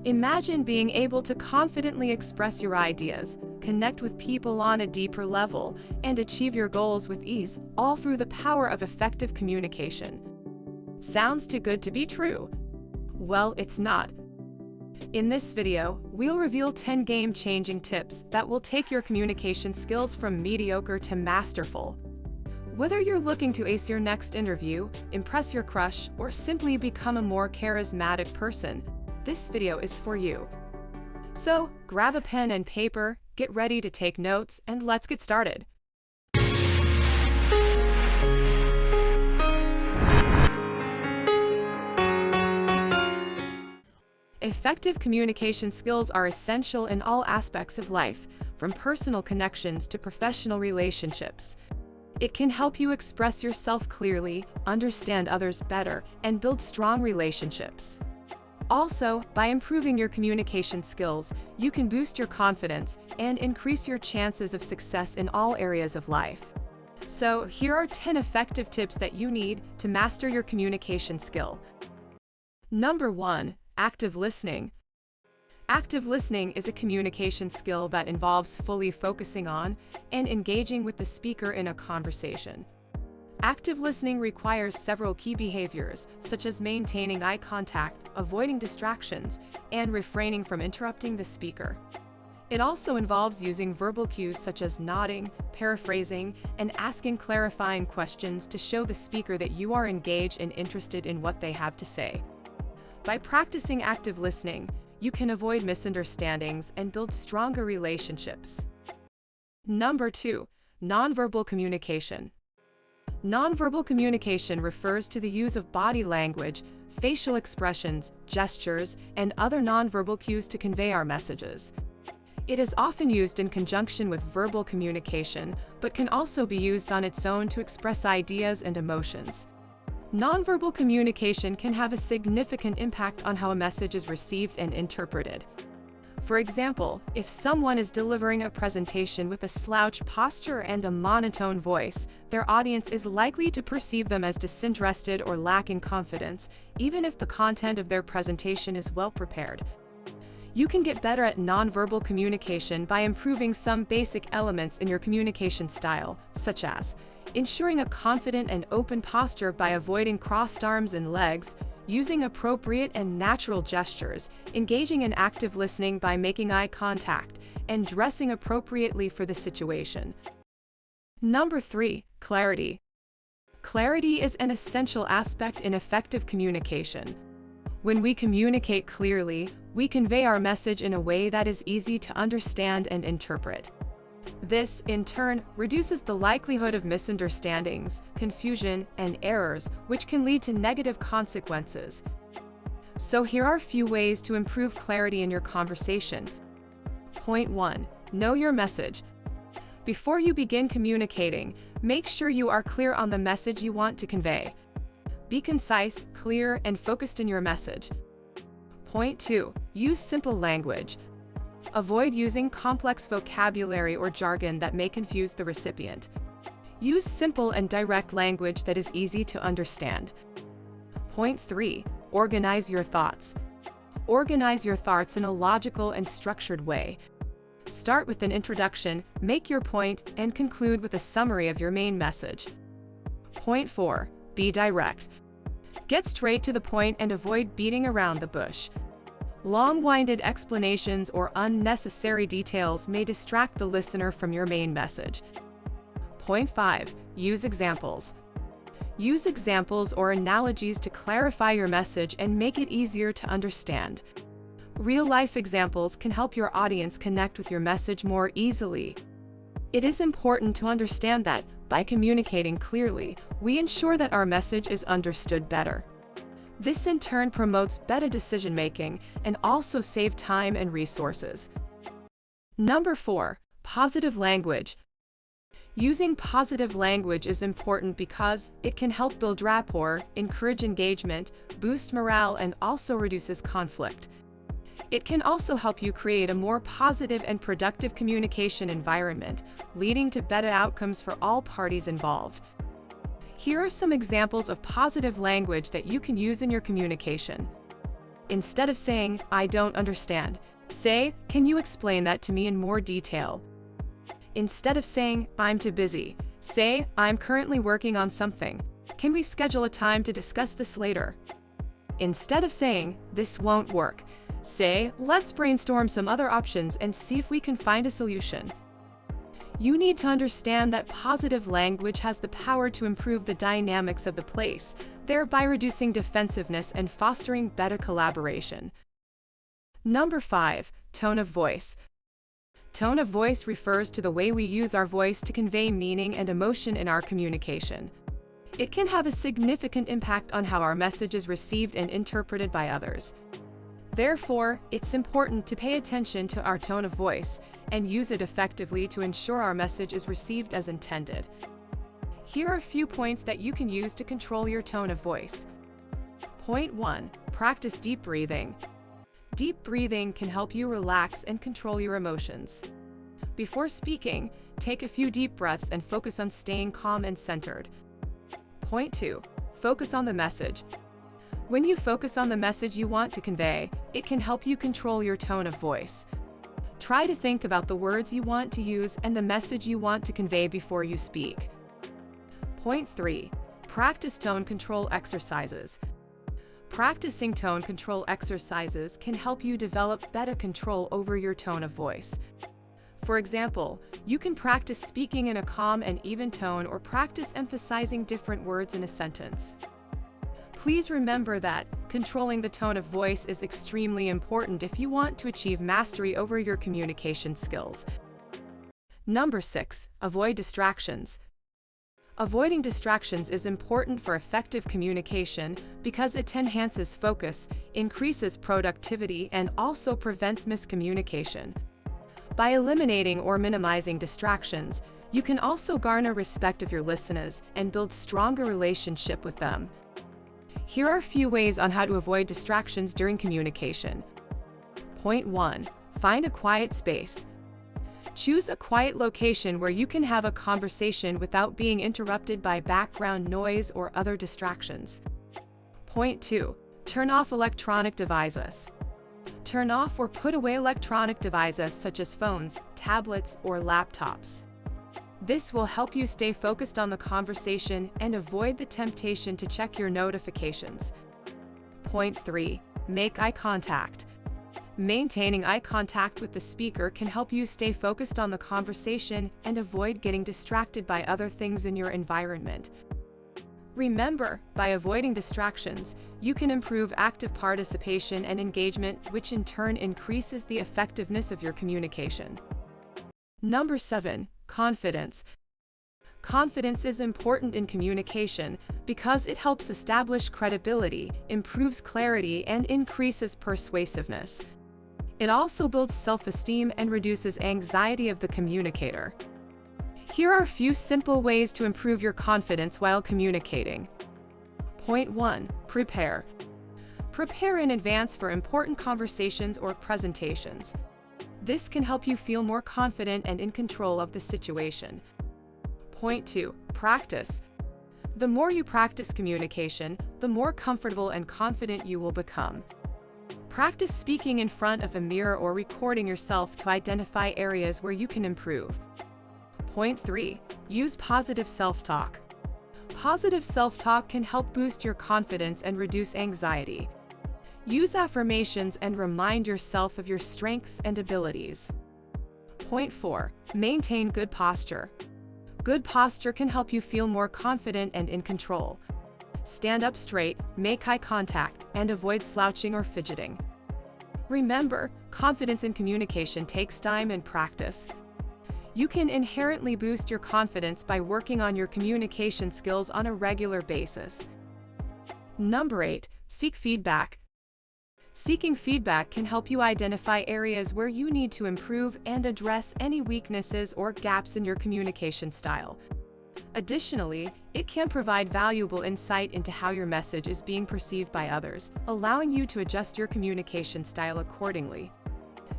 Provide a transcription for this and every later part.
Imagine being able to confidently express your ideas, connect with people on a deeper level, and achieve your goals with ease, all through the power of effective communication. Sounds too good to be true? Well, it's not. In this video, we'll reveal 10 game-changing tips that will take your communication skills from mediocre to masterful. Whether you're looking to ace your next interview, impress your crush, or simply become a more charismatic person, this video is for you. So, grab a pen and paper, get ready to take notes, and let's get started. Effective communication skills are essential in all aspects of life, from personal connections to professional relationships. It can help you express yourself clearly, understand others better, and build strong relationships. Also, by improving your communication skills, you can boost your confidence and increase your chances of success in all areas of life. So, here are 10 effective tips that you need to master your communication skill. Number 1. Active listening. Active listening is a communication skill that involves fully focusing on and engaging with the speaker in a conversation. Active listening requires several key behaviors, such as maintaining eye contact, avoiding distractions, and refraining from interrupting the speaker. It also involves using verbal cues such as nodding, paraphrasing, and asking clarifying questions to show the speaker that you are engaged and interested in what they have to say. By practicing active listening, you can avoid misunderstandings and build stronger relationships. Number 2. Nonverbal communication. Nonverbal communication refers to the use of body language, facial expressions, gestures, and other nonverbal cues to convey our messages. It is often used in conjunction with verbal communication, but can also be used on its own to express ideas and emotions. Nonverbal communication can have a significant impact on how a message is received and interpreted. For example, if someone is delivering a presentation with a slouched posture and a monotone voice, their audience is likely to perceive them as disinterested or lacking confidence, even if the content of their presentation is well prepared. You can get better at nonverbal communication by improving some basic elements in your communication style, such as ensuring a confident and open posture by avoiding crossed arms and legs, using appropriate and natural gestures, engaging in active listening by making eye contact, and dressing appropriately for the situation. Number 3. Clarity. Clarity is an essential aspect in effective communication. When we communicate clearly, we convey our message in a way that is easy to understand and interpret. This, in turn, reduces the likelihood of misunderstandings, confusion, and errors, which can lead to negative consequences. So here are a few ways to improve clarity in your conversation. Point 1. Know your message. Before you begin communicating, make sure you are clear on the message you want to convey. Be concise, clear, and focused in your message. Point 2. Use simple language. Avoid using complex vocabulary or jargon that may confuse the recipient. Use simple and direct language that is easy to understand. Point 3. Organize your thoughts. Organize your thoughts in a logical and structured way. Start with an introduction, make your point, and conclude with a summary of your main message. Point 4. Be direct. Get straight to the point and avoid beating around the bush. Long-winded explanations or unnecessary details may distract the listener from your main message. Point 5. Use examples. Use examples or analogies to clarify your message and make it easier to understand. Real-life examples can help your audience connect with your message more easily. It is important to understand that, by communicating clearly, we ensure that our message is understood better. This in turn promotes better decision-making and also saves time and resources. Number 4. Positive language. Using positive language is important because it can help build rapport, encourage engagement, boost morale, and also reduces conflict. It can also help you create a more positive and productive communication environment, leading to better outcomes for all parties involved. Here are some examples of positive language that you can use in your communication. Instead of saying, "I don't understand," say, "Can you explain that to me in more detail?" Instead of saying, "I'm too busy," say, "I'm currently working on something. Can we schedule a time to discuss this later?" Instead of saying, "This won't work," say, "Let's brainstorm some other options and see if we can find a solution." You need to understand that positive language has the power to improve the dynamics of the place, thereby reducing defensiveness and fostering better collaboration. Number 5. Tone of voice. Tone of voice refers to the way we use our voice to convey meaning and emotion in our communication. It can have a significant impact on how our message is received and interpreted by others. Therefore, it's important to pay attention to our tone of voice and use it effectively to ensure our message is received as intended. Here are a few points that you can use to control your tone of voice. Point 1. Practice deep breathing. Deep breathing can help you relax and control your emotions. Before speaking, take a few deep breaths and focus on staying calm and centered. Point 2. Focus on the message. When you focus on the message you want to convey, it can help you control your tone of voice. Try to think about the words you want to use and the message you want to convey before you speak. Point 3. Practice tone control exercises. Practicing tone control exercises can help you develop better control over your tone of voice. For example, you can practice speaking in a calm and even tone or practice emphasizing different words in a sentence. Please remember that controlling the tone of voice is extremely important if you want to achieve mastery over your communication skills. Number 6. Avoid distractions. Avoiding distractions is important for effective communication because it enhances focus, increases productivity, and also prevents miscommunication. By eliminating or minimizing distractions, you can also garner respect of your listeners and build stronger relationship with them. Here are a few ways on how to avoid distractions during communication. Point 1. Find a quiet space. Choose a quiet location where you can have a conversation without being interrupted by background noise or other distractions. Point 2. Turn off electronic devices. Turn off or put away electronic devices such as phones, tablets, or laptops. This will help you stay focused on the conversation and avoid the temptation to check your notifications. Point 3. Make eye contact. Maintaining eye contact with the speaker can help you stay focused on the conversation and avoid getting distracted by other things in your environment. Remember, by avoiding distractions, you can improve active participation and engagement, which in turn increases the effectiveness of your communication. Number 7. Confidence. Confidence is important in communication because it helps establish credibility, improves clarity, and increases persuasiveness. It also builds self-esteem and reduces anxiety of the communicator. Here are a few simple ways to improve your confidence while communicating. Point 1. Prepare. Prepare in advance for important conversations or presentations. This can help you feel more confident and in control of the situation. Point 2. Practice. The more you practice communication, the more comfortable and confident you will become. Practice speaking in front of a mirror or recording yourself to identify areas where you can improve. Point 3. Use positive self-talk. Positive self-talk can help boost your confidence and reduce anxiety. Use affirmations and remind yourself of your strengths and abilities. Point 4. Maintain good posture. Good posture can help you feel more confident and in control. Stand up straight, make eye contact, and avoid slouching or fidgeting. Remember, confidence in communication takes time and practice. You can inherently boost your confidence by working on your communication skills on a regular basis. Number 8. Seek feedback. Seeking feedback can help you identify areas where you need to improve and address any weaknesses or gaps in your communication style. Additionally, it can provide valuable insight into how your message is being perceived by others, allowing you to adjust your communication style accordingly.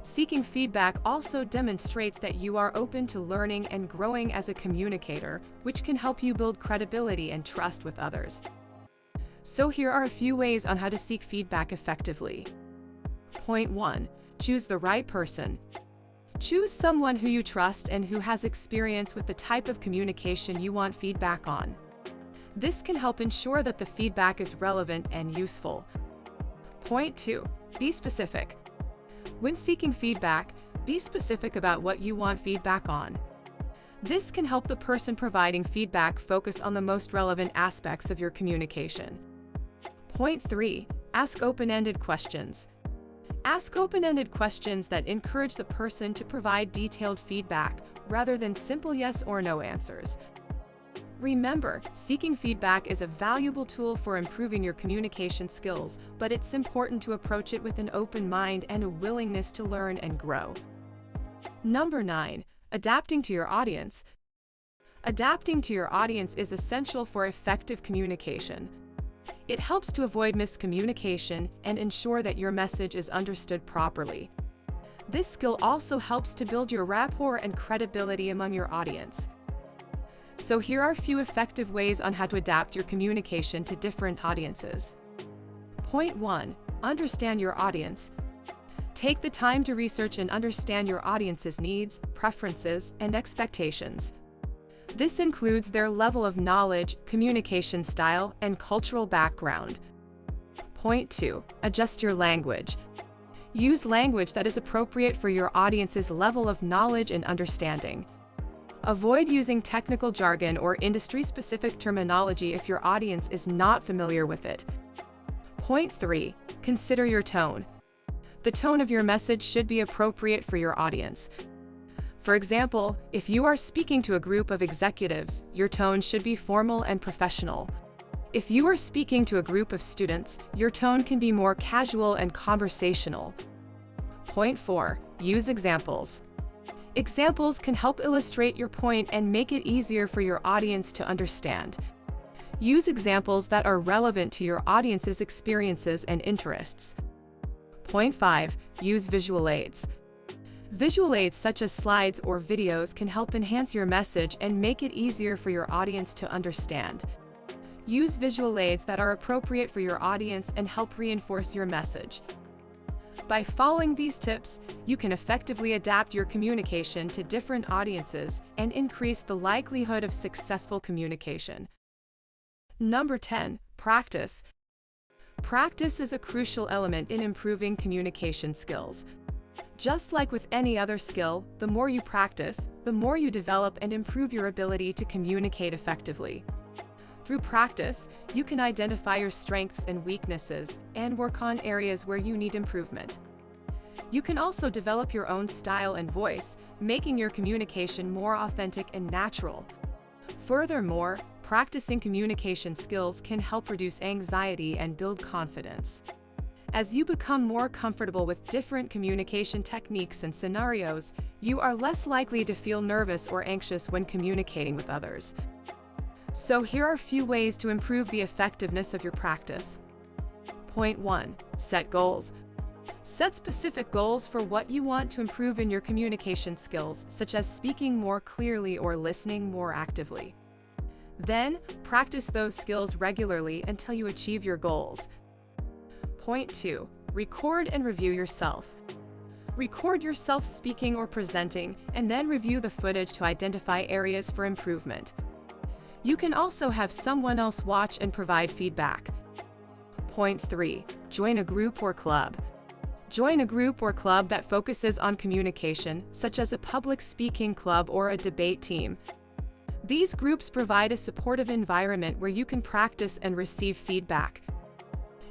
Seeking feedback also demonstrates that you are open to learning and growing as a communicator, which can help you build credibility and trust with others. So here are a few ways on how to seek feedback effectively. Point 1. Choose the right person. Choose someone who you trust and who has experience with the type of communication you want feedback on. This can help ensure that the feedback is relevant and useful. Point 2. Be specific. When seeking feedback, be specific about what you want feedback on. This can help the person providing feedback focus on the most relevant aspects of your communication. Point 3. Ask open-ended questions. Ask open-ended questions that encourage the person to provide detailed feedback rather than simple yes or no answers. Remember, seeking feedback is a valuable tool for improving your communication skills, but it's important to approach it with an open mind and a willingness to learn and grow. Number 9. Adapting to your audience. Adapting to your audience is essential for effective communication. It helps to avoid miscommunication and ensure that your message is understood properly. This skill also helps to build your rapport and credibility among your audience. So here are a few effective ways on how to adapt your communication to different audiences. Point 1. Understand your audience. Take the time to research and understand your audience's needs, preferences, and expectations. This includes their level of knowledge, communication style, and cultural background. Point 2. Adjust your language. Use language that is appropriate for your audience's level of knowledge and understanding. Avoid using technical jargon or industry-specific terminology if your audience is not familiar with it. Point 3. Consider your tone. The tone of your message should be appropriate for your audience. For example, if you are speaking to a group of executives, your tone should be formal and professional. If you are speaking to a group of students, your tone can be more casual and conversational. Point 4. Use examples. Examples can help illustrate your point and make it easier for your audience to understand. Use examples that are relevant to your audience's experiences and interests. Point 5. Use visual aids. Visual aids such as slides or videos can help enhance your message and make it easier for your audience to understand. Use visual aids that are appropriate for your audience and help reinforce your message. By following these tips, you can effectively adapt your communication to different audiences and increase the likelihood of successful communication. Number 10. Practice. Practice is a crucial element in improving communication skills. Just like with any other skill, the more you practice, the more you develop and improve your ability to communicate effectively. Through practice, you can identify your strengths and weaknesses and work on areas where you need improvement. You can also develop your own style and voice, making your communication more authentic and natural. Furthermore, practicing communication skills can help reduce anxiety and build confidence. As you become more comfortable with different communication techniques and scenarios, you are less likely to feel nervous or anxious when communicating with others. So here are a few ways to improve the effectiveness of your practice. Point 1. Set goals. Set specific goals for what you want to improve in your communication skills, such as speaking more clearly or listening more actively. Then, practice those skills regularly until you achieve your goals. Point 2. Record and review yourself. Record yourself speaking or presenting, and then review the footage to identify areas for improvement. You can also have someone else watch and provide feedback. Point 3. Join a group or club. Join a group or club that focuses on communication, such as a public speaking club or a debate team. These groups provide a supportive environment where you can practice and receive feedback.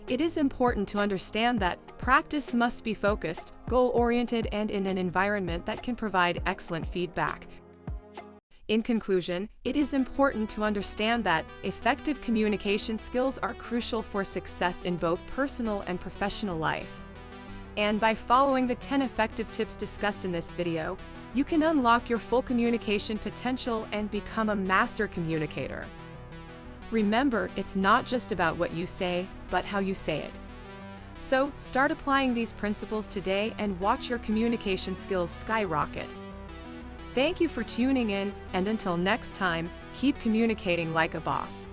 It is important to understand that practice must be focused, goal-oriented, and in an environment that can provide excellent feedback. In conclusion, it is important to understand that effective communication skills are crucial for success in both personal and professional life. And by following the 10 effective tips discussed in this video, you can unlock your full communication potential and become a master communicator. Remember, it's not just about what you say, but how you say it. So, start applying these principles today and watch your communication skills skyrocket. Thank you for tuning in, and until next time, keep communicating like a boss.